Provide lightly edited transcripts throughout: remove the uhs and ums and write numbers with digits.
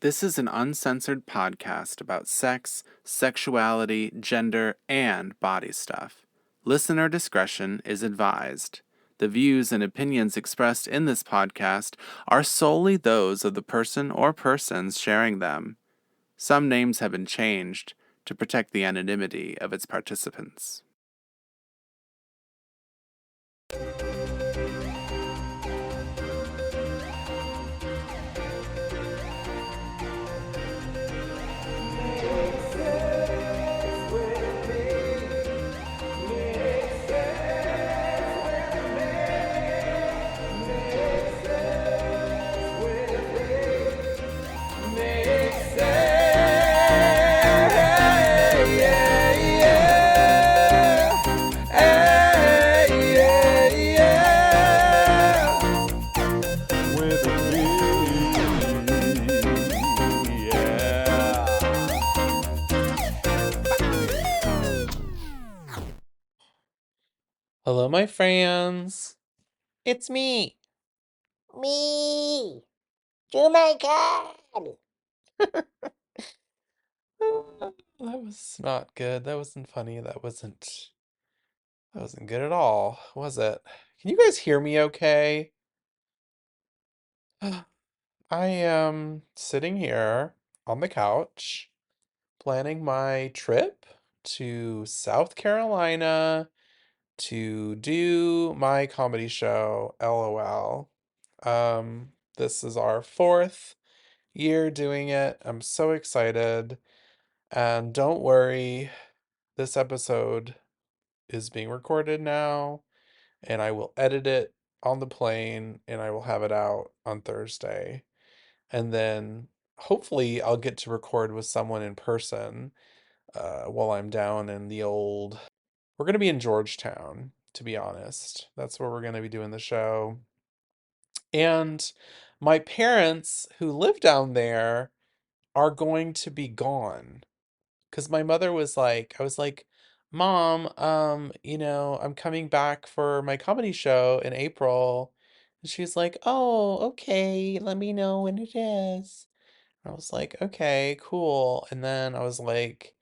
This is an uncensored podcast about sex, sexuality, gender, and body stuff. Listener discretion is advised. The views and opinions expressed in this podcast are solely those of the person or persons sharing them. Some names have been changed to protect the anonymity of its participants. Hello, my friends. It's me. Me. Oh my god. That was not good. That wasn't funny. That wasn't good at all, was it? Can you guys hear me okay? I am sitting here on the couch planning my trip to South Carolina to do my comedy show, LOL. This is our fourth year doing it. I'm so excited. And don't worry, this episode is being recorded now, and I will edit it on the plane and I will have it out on Thursday. And then hopefully I'll get to record with someone in person while I'm down in the old. We're going to be in Georgetown, to be honest. That's where we're going to be doing the show. And my parents who live down there are going to be gone. Because my mother was like, I was like, Mom, I'm coming back for my comedy show in April. And she's like, Oh, okay, let me know when it is. I was like, okay, cool. And then I was like,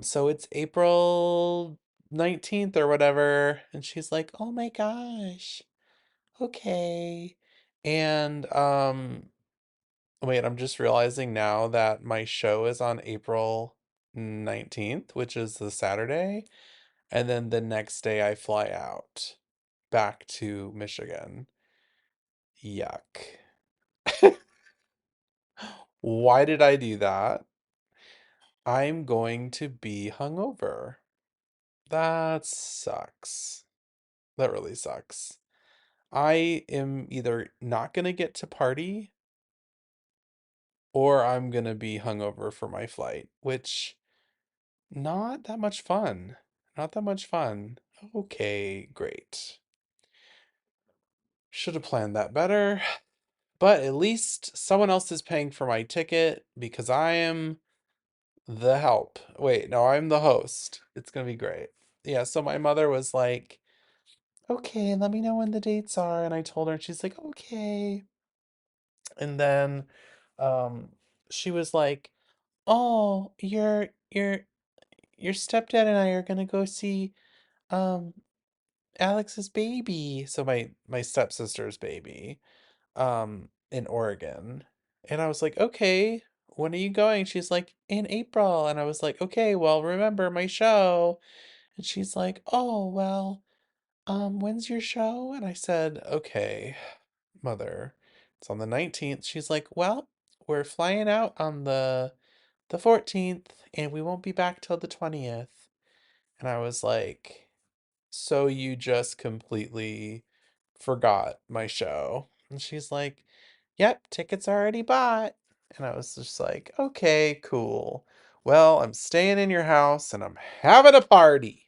so it's April 19th or whatever. And she's like, oh my gosh, okay. And wait, I'm just realizing now that my show is on April 19th, which is the Saturday, and then the next day I fly out back to Michigan. Yuck. Why did I do that? I'm going to be hungover. That sucks. That really sucks. I am either not gonna get to party or I'm gonna be hungover for my flight, which not that much fun. Not that much fun. Okay, great. Should have planned that better, but at least someone else is paying for my ticket because I am the help. Wait, no, I'm the host. It's gonna be great. Yeah, so my mother was like, okay, let me know when the dates are. And I told her, and she's like, okay. And then um she was like, oh, your stepdad and I are gonna go see um Alex's baby. So my stepsister's baby, in Oregon. And I was like, okay, when are you going? She's like, in April. And I was like, okay, well, remember my show. And she's like, oh, well, when's your show? And I said, okay, mother, it's on the 19th. She's like, well, we're flying out on the 14th and we won't be back till the 20th. And I was like, so you just completely forgot my show? And she's like, yep, tickets already bought. And I was just like, okay, cool. Well, I'm staying in your house and I'm having a party.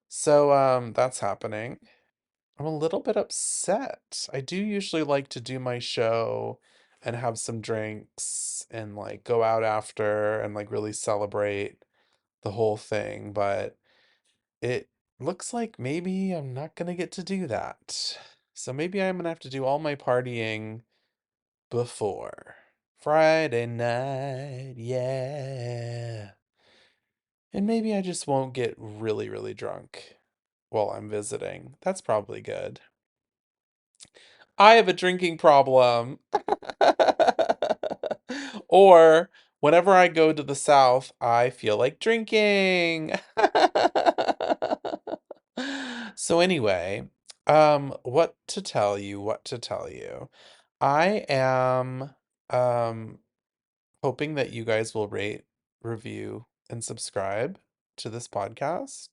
So that's happening. I'm a little bit upset. I do usually like to do my show and have some drinks and like go out after and like really celebrate the whole thing, but it looks like maybe I'm not gonna get to do that. So maybe I'm gonna have to do all my partying before. Friday night, yeah. And maybe I just won't get really, really drunk while I'm visiting. That's probably good. I have a drinking problem. Or whenever I go to the South, I feel like drinking. So anyway, what to tell you, what to tell you. I am um hoping that you guys will rate, review, and subscribe to this podcast.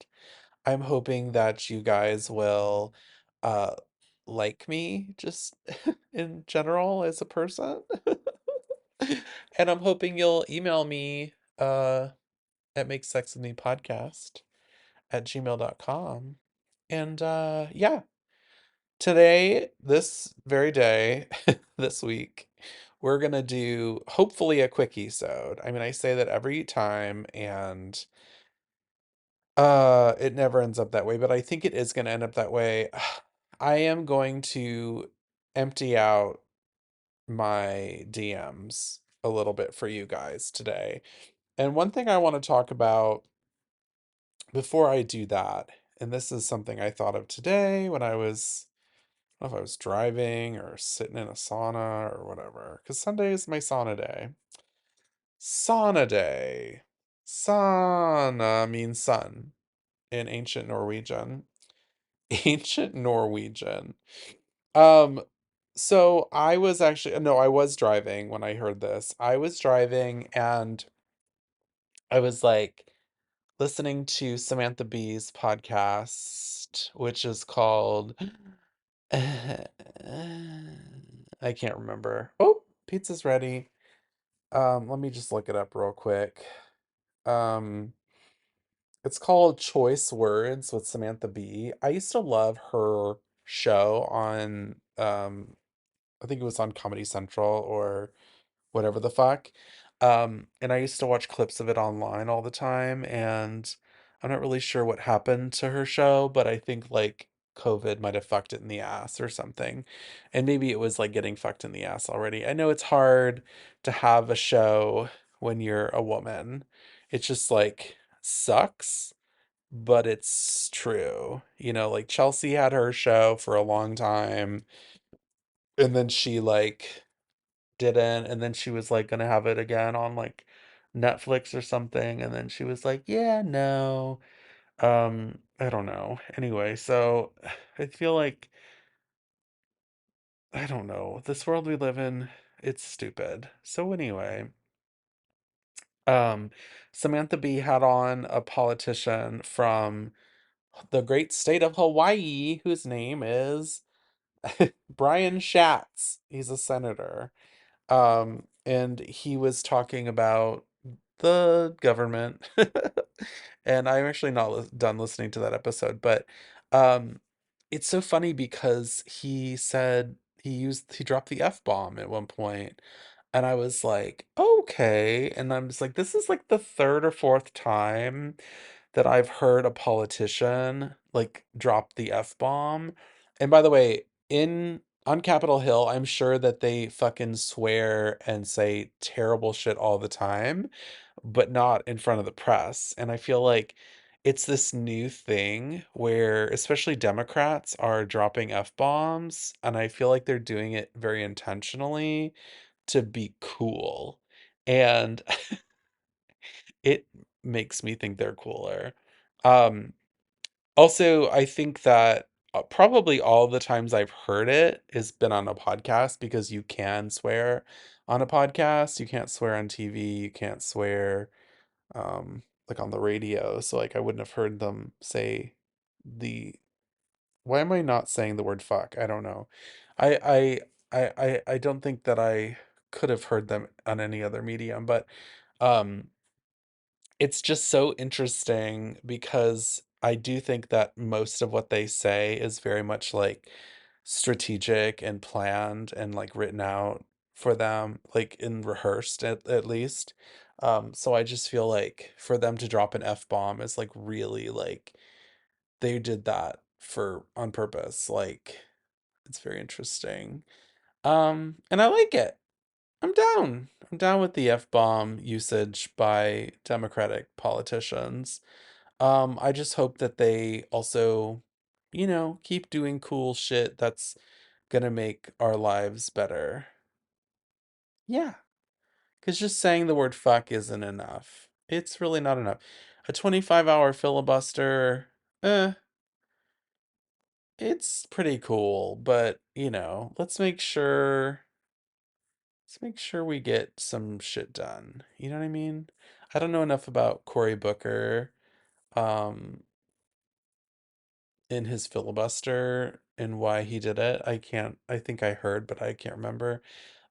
I'm hoping that you guys will uh like me just in general as a person. And I'm hoping you'll email me at makesexwithmepodcast at gmail.com. And yeah, today, this very day, this week, we're gonna do hopefully a quickie-sode. I mean, I say that every time, and it never ends up that way, but I think it is gonna end up that way. I am going to empty out my DMs a little bit for you guys today. And one thing I want to talk about before I do that, and this is something I thought of today when I don't know if I was driving or sitting in a sauna or whatever, because Sunday is my sauna day. Sauna day. Sauna means sun in ancient Norwegian. Ancient Norwegian. Um, so I was actually, no, I was driving when I heard this. I was driving and I was like listening to Samantha Bee's podcast, which is called I can't remember. Oh, pizza's ready. Let me just look it up real quick. Um, it's called Choice Words with Samantha Bee. I used to love her show on I think it was on Comedy Central or whatever the fuck. And I used to watch clips of it online all the time, and I'm not really sure what happened to her show, but I think like COVID might have fucked it in the ass or something. And maybe it was like getting fucked in the ass already. I know it's hard to have a show when you're a woman. It just like sucks, but it's true. You know, like Chelsea had her show for a long time, and then she like didn't, and then she was like gonna have it again on like Netflix or something, and then she was like, yeah, no. I don't know. Anyway, so I feel like I don't know. This world we live in, it's stupid. So anyway, um Samantha Bee had on a politician from the great state of Hawaii whose name is Brian Schatz. He's a senator. And he was talking about the government. And I'm actually not done listening to that episode, but um it's so funny because he said he dropped the F-bomb at one point, and I was like, okay. And I'm just like, this is like the third or fourth time that I've heard a politician like drop the F-bomb. And by the way, in on Capitol Hill, I'm sure that they fucking swear and say terrible shit all the time, but not in front of the press. And I feel like it's this new thing where especially Democrats are dropping F-bombs, and I feel like they're doing it very intentionally to be cool. And it makes me think they're cooler. Um, Also, I think that probably all the times I've heard it has been on a podcast because you can swear on a podcast. You can't swear on TV. You can't swear like on the radio. So like I wouldn't have heard them say the why am I not saying the word fuck? I don't know. I don't think that I could have heard them on any other medium, but um it's just so interesting because I do think that most of what they say is very much like strategic and planned and like written out for them, like in rehearsed at least. So I just feel like for them to drop an F-bomb is like really like they did that for on purpose. Like it's very interesting. And I like it. I'm down. I'm down with the F-bomb usage by Democratic politicians. I just hope that they also, keep doing cool shit that's gonna make our lives better. Yeah, because just saying the word fuck isn't enough. It's really not enough. A 25-hour filibuster, eh, it's pretty cool, but, let's make sure we get some shit done. You know what I mean? I don't know enough about Cory Booker, um, in his filibuster and why he did it. I think I heard, but I can't remember,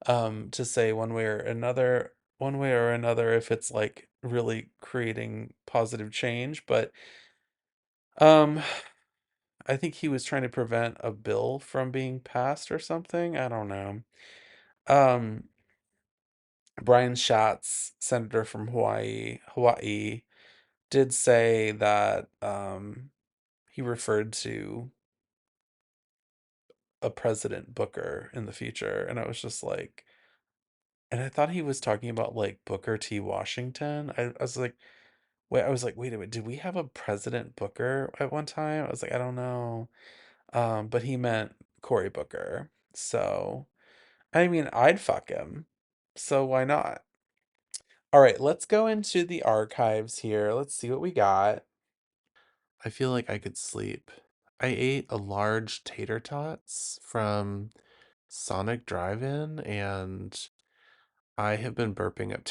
to say one way or another if it's like really creating positive change, but um I think he was trying to prevent a bill from being passed or something. I don't know. Um Brian Schatz, senator from Hawaii, did say that he referred to a President Booker in the future, and I was just like, and I thought he was talking about like Booker T. Washington. I was like, wait a minute, did we have a President Booker at one time? I was like, I don't know. But he meant Cory Booker. So, I mean, I'd fuck him. So why not? All right, let's go into the archives here. Let's see what we got. I feel like I could sleep. I ate a large tater tots from Sonic Drive-In, and I have been burping up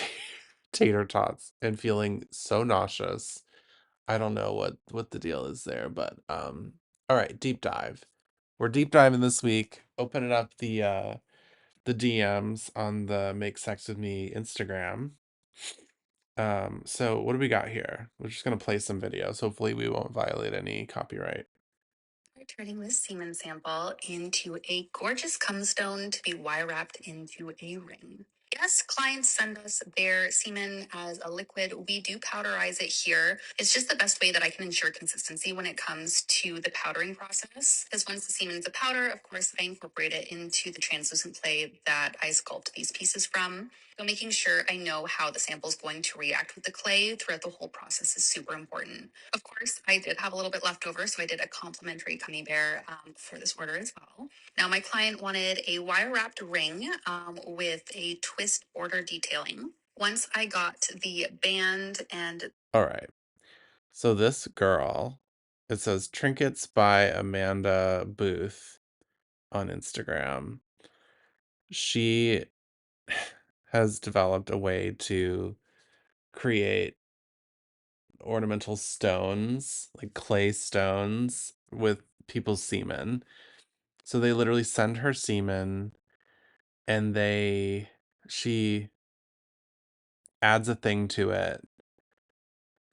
tater tots and feeling so nauseous. I don't know what the deal is there, but all right, deep dive. We're deep diving this week. Opening up the DMs on the Make Sex With Me Instagram. So what do we got here? We're just gonna play some videos. Hopefully we won't violate any copyright. We're turning this semen sample into a gorgeous cum stone to be wire wrapped into a ring. Yes, clients send us their semen as a liquid. We do powderize it here. It's just the best way that I can ensure consistency when it comes to the powdering process. Because once the semen is a powder, of course, I incorporate it into the translucent clay that I sculpt these pieces from. So making sure I know how the sample is going to react with the clay throughout the whole process is super important. Of course, I did have a little bit left over, so I did a complimentary gummy bear for this order as well. Now, my client wanted a wire wrapped ring with a twist border detailing. Once I got the band and All right. So this girl, it says Trinkets by Amanda Booth on Instagram. She has developed a way to create ornamental stones, like clay stones, with people's semen. So they literally send her semen, and she adds a thing to it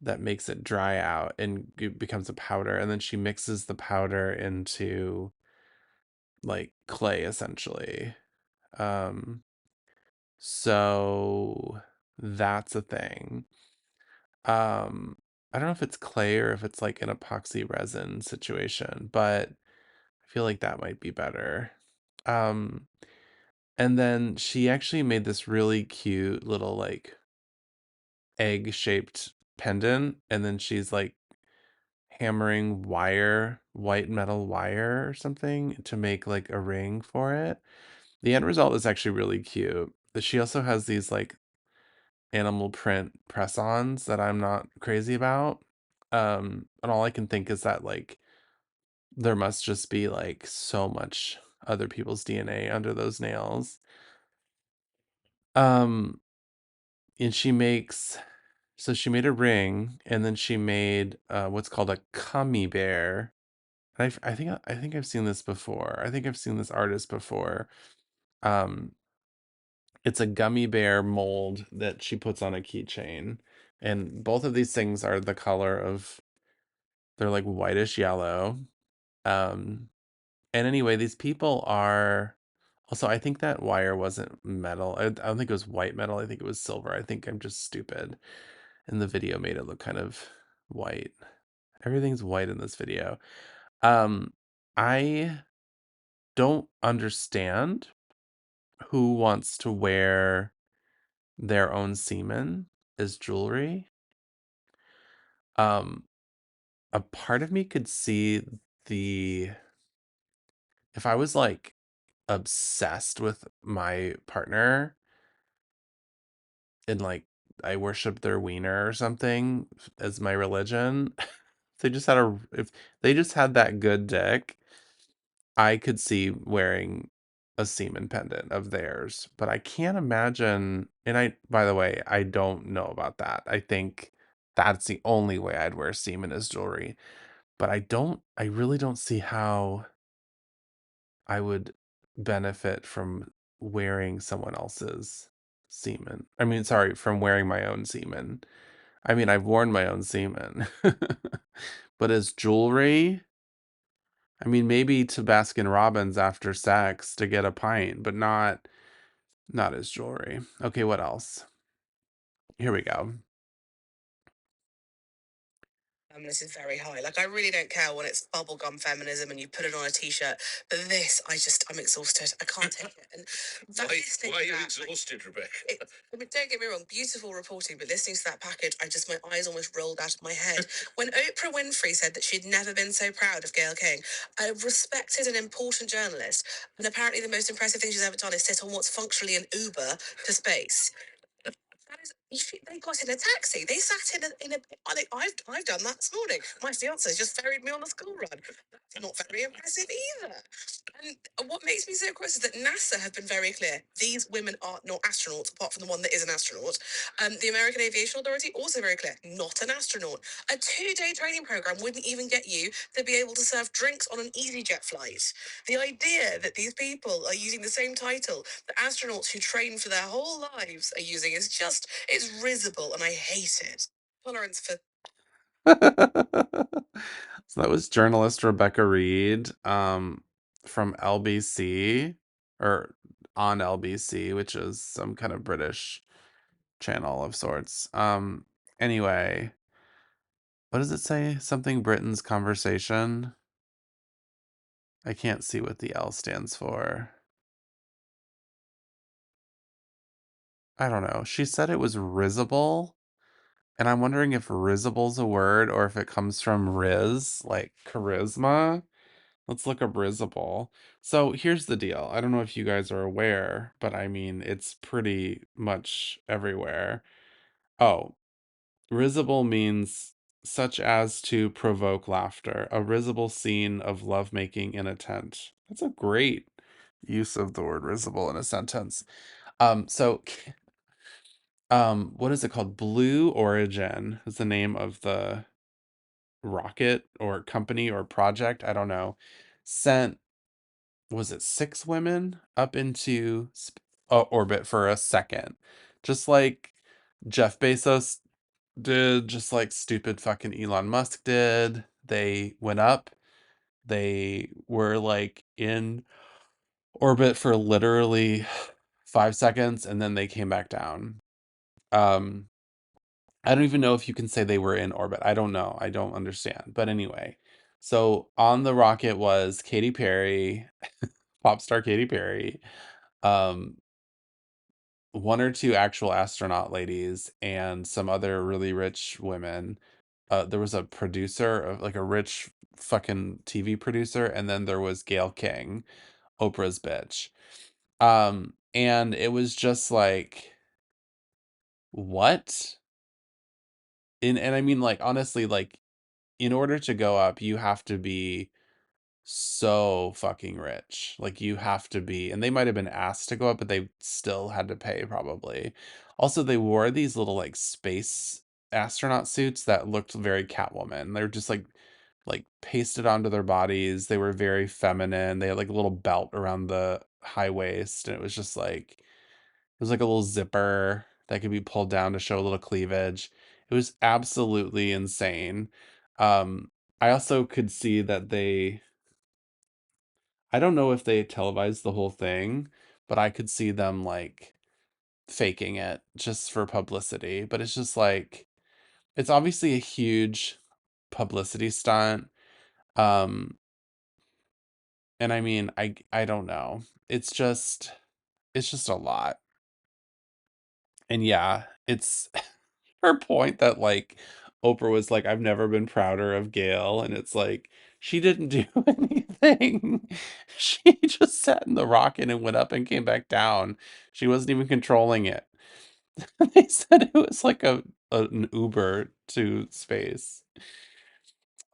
that makes it dry out and it becomes a powder, and then she mixes the powder into like clay essentially. Um so that's a thing. Um I don't know if it's clay or if it's like an epoxy resin situation, but I feel like that might be better. Um and then she actually made this really cute little like egg-shaped pendant, and then she's like hammering white metal wire or something to make like a ring for it. The end result is actually really cute. But she also has these like animal print press-ons that I'm not crazy about. And all I can think is that like there must just be like so much other people's DNA under those nails. Um, and she made a ring, and then she made what's called a cummy bear. I think I've seen this before. I think I've seen this artist before. Um, it's a gummy bear mold that she puts on a keychain, and both of these things are the color of they're like whitish yellow. Um, and anyway, these people are also. I think that wire wasn't metal. I don't think it was white metal. I think it was silver. I think I'm just stupid, and the video made it look kind of white. Everything's white in this video. I don't understand who wants to wear their own semen as jewelry. Um, a part of me could see the if I was like obsessed with my partner and like I worship their wiener or something as my religion, if they just had that good dick, I could see wearing a semen pendant of theirs, but I can't imagine. And by the way, I don't know about that. I think that's the only way I'd wear semen as jewelry. But I really don't see how I would benefit from wearing someone else's semen. I mean, sorry, from wearing my own semen. I mean, I've worn my own semen. But as jewelry, I mean, maybe to Baskin Robbins after sex to get a pint, but not as jewelry. Okay, what else? Here we go. This is very high. Like, I really don't care when it's bubblegum feminism and you put it on a t-shirt. But this, I'm exhausted. I can't take it. And why are you exhausted, Rebecca? I mean, don't get me wrong, beautiful reporting, but listening to that package, my eyes almost rolled out of my head. When Oprah Winfrey said that she'd never been so proud of Gayle King, a respected and important journalist, and apparently the most impressive thing she's ever done is sit on what's functionally an Uber to space. That is, they got in a taxi. They sat in a. I've done that this morning. My fiance just ferried me on a school run. That's not very impressive either. And what makes me so cross is that NASA have been very clear. These women are not astronauts, apart from the one that is an astronaut. The American Aviation Authority also very clear, not an astronaut. A 2-day training program wouldn't even get you to be able to serve drinks on an EasyJet flight. The idea that these people are using the same title that astronauts who train for their whole lives are using is just, it's risible, and I hate it. Tolerance for So that was journalist Rebecca Reed from LBC or on LBC, which is some kind of British channel of sorts. Anyway, what does it say? Something Britain's conversation. I can't see what the L stands for. I don't know. She said it was risible, and I'm wondering if risible's a word or if it comes from riz, like charisma. Let's look up risible. So here's the deal. I don't know if you guys are aware, but I mean, it's pretty much everywhere. Oh, risible means such as to provoke laughter, a risible scene of lovemaking in a tent. That's a great use of the word risible in a sentence. So what is it called? Blue Origin is the name of the rocket or company or project, I don't know. Sent was it 6 women up into orbit for a second, just like Jeff Bezos did, just like stupid fucking Elon Musk did. They went up, they were like in orbit for literally 5 seconds, and then they came back down. um I don't even know if you can say they were in orbit. I don't know, I don't understand, but anyway, so on the rocket was Katy Perry, pop star Katy Perry, um, one or two actual astronaut ladies, and some other really rich women. There was a producer of like a rich fucking TV producer, and then there was Gayle King, Oprah's bitch. And it was just like, what? And I mean, like, honestly, like, in order to go up, you have to be so fucking rich. Like you have to be, and they might have been asked to go up, but they still had to pay probably. Also, they wore these little like space astronaut suits that looked very Catwoman. They were just like pasted onto their bodies. They were very feminine. They had like a little belt around the high waist, and it was just like it was like a little zipper that could be pulled down to show a little cleavage. It was absolutely insane. I also could see that I don't know if they televised the whole thing, but I could see them like faking it just for publicity. But it's just like it's obviously a huge publicity stunt. Um and I mean, I don't know. It's just it's just a lot. And yeah, it's her point that like Oprah was like, I've never been prouder of Gail, and it's like she didn't do anything. She just sat in the rocket and went up and came back down. She wasn't even controlling it. They said it was like an Uber to space.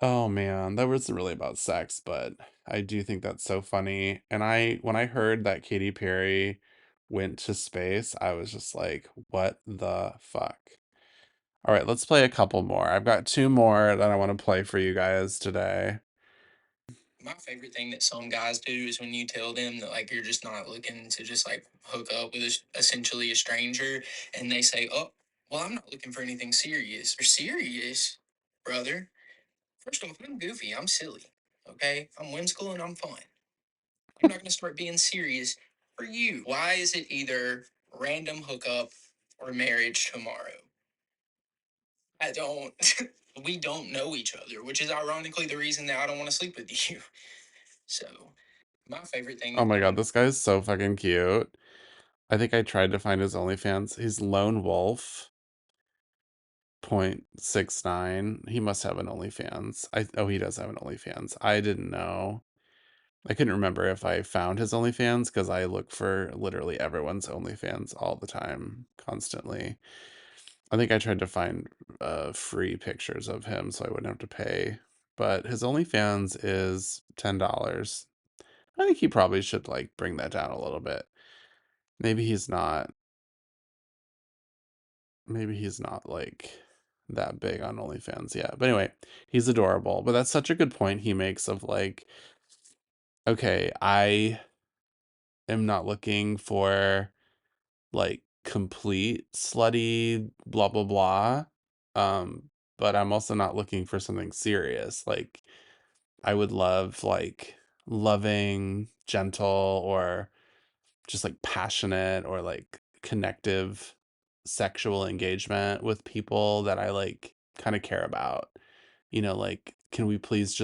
Oh man, that wasn't really about sex, but I do think that's so funny. And when I heard that Katy Perry went to space, I was just like, what the fuck? All right, let's play a couple more. I've got two more that I want to play for you guys today. My favorite thing that some guys do is when you tell them that like you're just not looking to just like hook up with essentially a stranger, and they say, "Oh, well, I'm not looking for anything serious." You're serious, brother. First off, I'm goofy. I'm silly. Okay, I'm whimsical and I'm fun. I'm not gonna start being serious for you. Why is it either random hookup or marriage tomorrow? I don't. We don't know each other, which is ironically the reason that I don't want to sleep with you. So, my favorite thing. Oh my god, this guy's so fucking cute. I think I tried to find his OnlyFans. He's Lone Wolf 0.69. He must have an OnlyFans. He does have an OnlyFans. I didn't know. I couldn't remember if I found his OnlyFans because I look for literally everyone's OnlyFans all the time, constantly. I think I tried to find free pictures of him so I wouldn't have to pay. But his OnlyFans is $10. I think he probably should like bring that down a little bit. Maybe he's not. Maybe he's not like that big on OnlyFans yet. But anyway, he's adorable. But that's such a good point he makes of like, okay, I am not looking for like complete slutty blah blah blah. Um, but I'm also not looking for something serious. Like I would love like loving, gentle, or just like passionate or like connective sexual engagement with people that I like kind of care about. Like can we please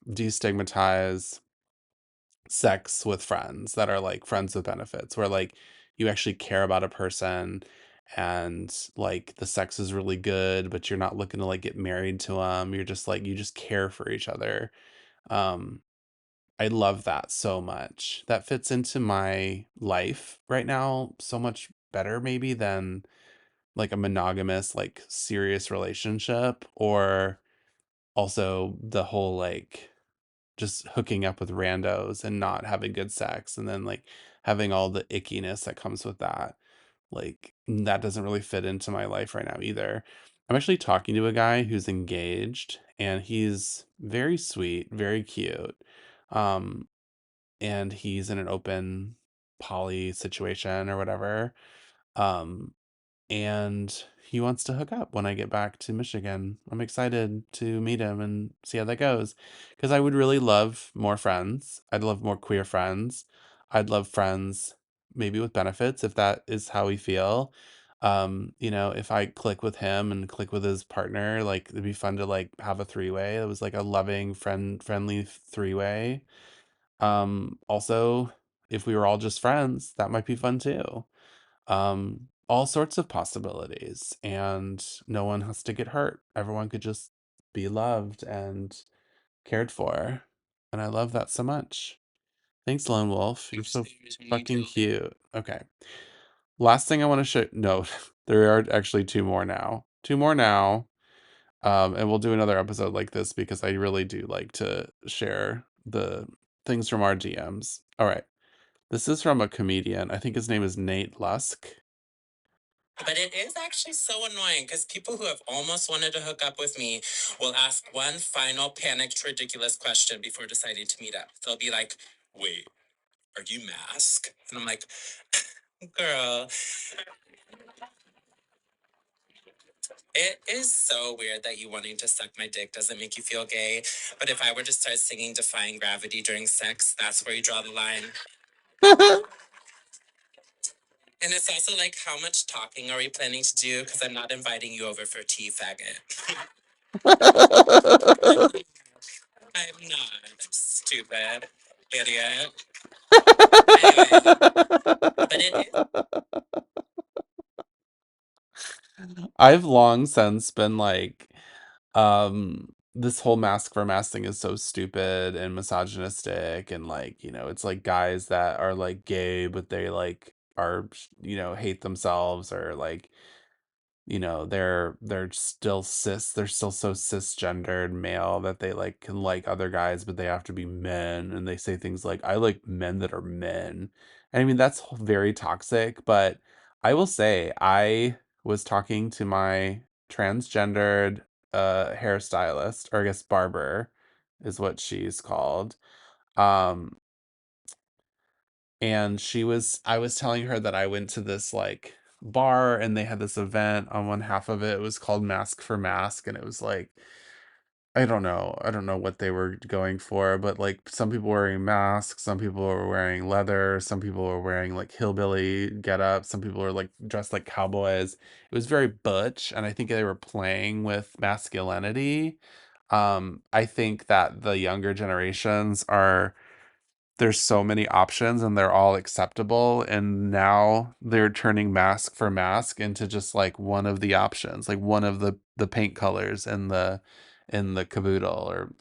destigmatize sex with friends that are like friends with benefits where like you actually care about a person and like the sex is really good but you're not looking to like get married to them. You're just like you just care for each other. um I love that so much. That fits into my life right now so much better maybe than like a monogamous like serious relationship, or also the whole like just hooking up with randos and not having good sex and then like having all the ickiness that comes with that. Like that doesn't really fit into my life right now either. I'm actually talking to a guy who's engaged and he's very sweet, very cute. Um and he's in an open poly situation or whatever. Um and he wants to hook up when I get back to Michigan. I'm excited to meet him and see how that goes. Because I would really love more friends. I'd love more queer friends. I'd love friends maybe with benefits if that is how we feel. If I click with him and click with his partner, like it'd be fun to like have a three-way. It was like a loving, friendly three-way. Also, if we were all just friends, that might be fun too. All sorts of possibilities, and no one has to get hurt. Everyone could just be loved and cared for. And I love that so much. Thanks, Lone Wolf. You're so fucking cute. Okay. Last thing I want to show. No, there are actually two more now. Two more now. And we'll do another episode like this because I really do like to share the things from our DMs. All right. This is from a comedian. I think his name is Nate Lusk. But it is actually so annoying because people who have almost wanted to hook up with me will ask one final panicked, ridiculous question before deciding to meet up. They'll be like, wait, are you masked? And I'm like, girl, it is so weird that you wanting to suck my dick doesn't make you feel gay. But if I were to start singing Defying Gravity during sex, that's where you draw the line. And it's also like, how much talking are we planning to do? Because I'm not inviting you over for tea, faggot. I'm not. Stupid. Idiot. Anyway, but it is. I've long since been like, this whole mask for mask thing is so stupid and misogynistic, and like, it's like guys that are like gay, but they like are, hate themselves, or like, they're still they're still so cisgendered male that they like can like other guys, but they have to be men, and they say things like, I like men that are men. And I mean, that's very toxic, but I will say I was talking to my transgendered hairstylist, or I guess barber is what she's called. Um and I was telling her that I went to this like bar, and they had this event on one half of it. It was called Mask for Mask, and it was like, I don't know what they were going for, but like some people were wearing masks, some people were wearing leather, some people were wearing like hillbilly getup, some people were like dressed like cowboys. It was very butch, and I think they were playing with masculinity. I think that the younger generations are there's so many options, and they're all acceptable, and now they're turning mask for mask into just like one of the options, like one of the paint colors in the caboodle, or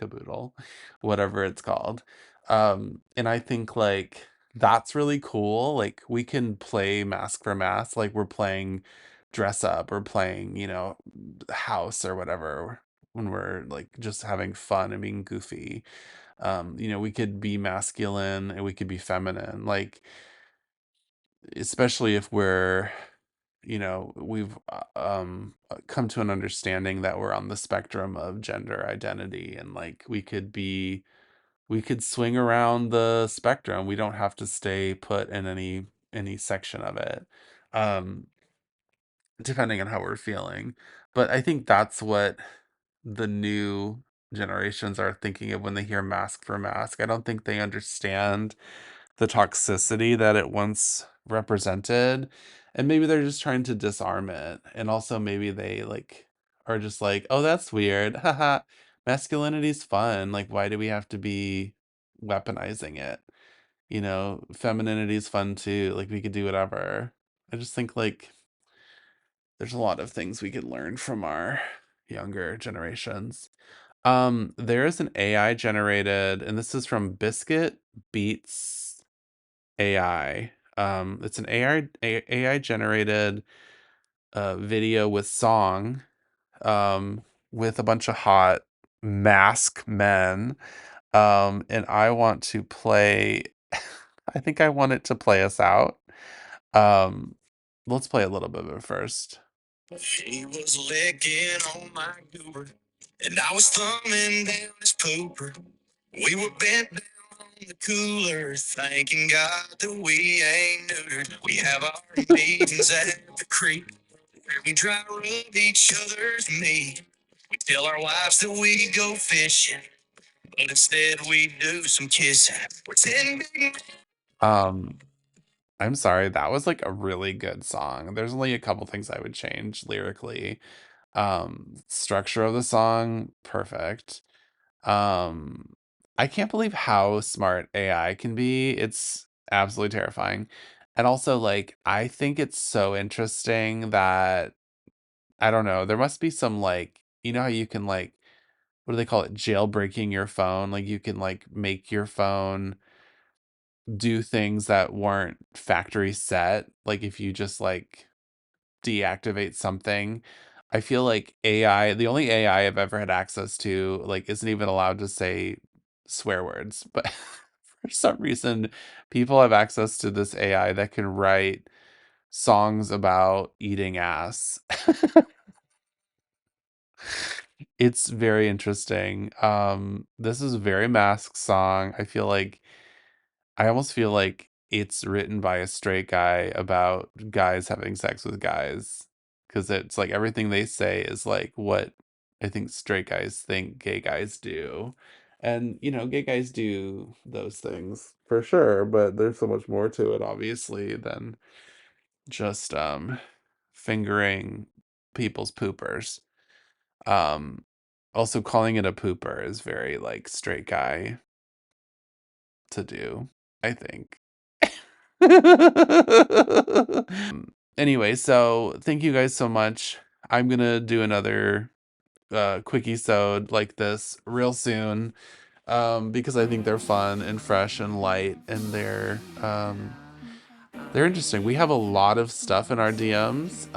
caboodle, whatever it's called. And I think like that's really cool. Like we can play mask for mask, like we're playing dress up, or playing, house or whatever, when we're like just having fun and being goofy. We could be masculine and we could be feminine, like, especially if we've come to an understanding that we're on the spectrum of gender identity, and like we could swing around the spectrum. We don't have to stay put in any section of it. um Depending on how we're feeling. But I think that's what the new generations are thinking of when they hear mask for mask. I don't think they understand the toxicity that it once represented. And maybe they're just trying to disarm it. And also maybe they like are just like, oh, that's weird. Haha. Masculinity's fun. Like, why do we have to be weaponizing it? Femininity's fun too. Like, we could do whatever. I just think like there's a lot of things we could learn from our younger generations. There's an AI generated, and this is from Biscuit Beats AI. It's an AI generated video with song, with a bunch of hot mask men. And I want to play. I think I want it to play us out. Um, let's play a little bit of it first. She was licking on my goober, and I was thumbing down his pooper. We were bent down on the cooler, thanking God that we ain't neutered. We have our meetings at the creek, where we try to rub each other's meat. We tell our wives that we go fishing, but instead we do some kissing. Pretend big. I'm sorry, that was like a really good song. There's only a couple things I would change lyrically. Structure of the song, perfect. Um, I can't believe how smart AI can be. It's absolutely terrifying. And also, like, I think it's so interesting that, I don't know, there must be some like, how you can like, what do they call it? Jailbreaking your phone. Like you can like make your phone do things that weren't factory set. Like if you just like deactivate something. I feel like AI, the only AI I've ever had access to, like, isn't even allowed to say swear words. But for some reason, people have access to this AI that can write songs about eating ass. It's very interesting. This is a very masked song. I almost feel like it's written by a straight guy about guys having sex with guys, because it's like everything they say is like what I think straight guys think gay guys do. And, gay guys do those things for sure, but there's so much more to it, obviously, than just fingering people's poopers. Um, Also calling it a pooper is very like straight guy to do. I think. Anyway, so thank you guys so much. I'm gonna do another Quickisode like this real soon, because I think they're fun and fresh and light, and they're interesting. We have a lot of stuff in our DMs,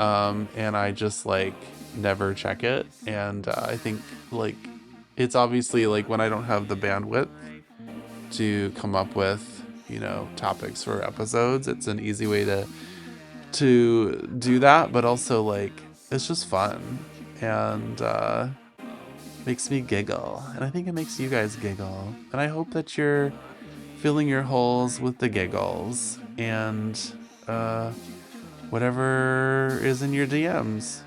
and I just like never check it, and I think like it's obviously like when I don't have the bandwidth to come up with, you know, topics for episodes, it's an easy way to do that, but also like it's just fun and makes me giggle, and I think it makes you guys giggle, and I hope that you're filling your holes with the giggles and whatever is in your DMs,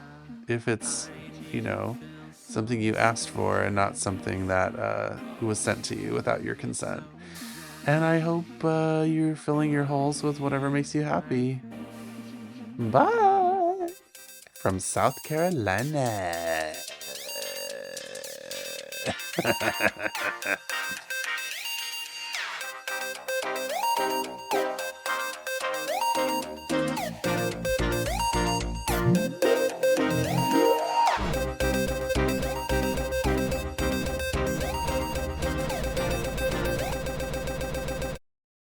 if it's, you know, something you asked for and not something that was sent to you without your consent. And I hope you're filling your holes with whatever makes you happy. Bye! From South Carolina.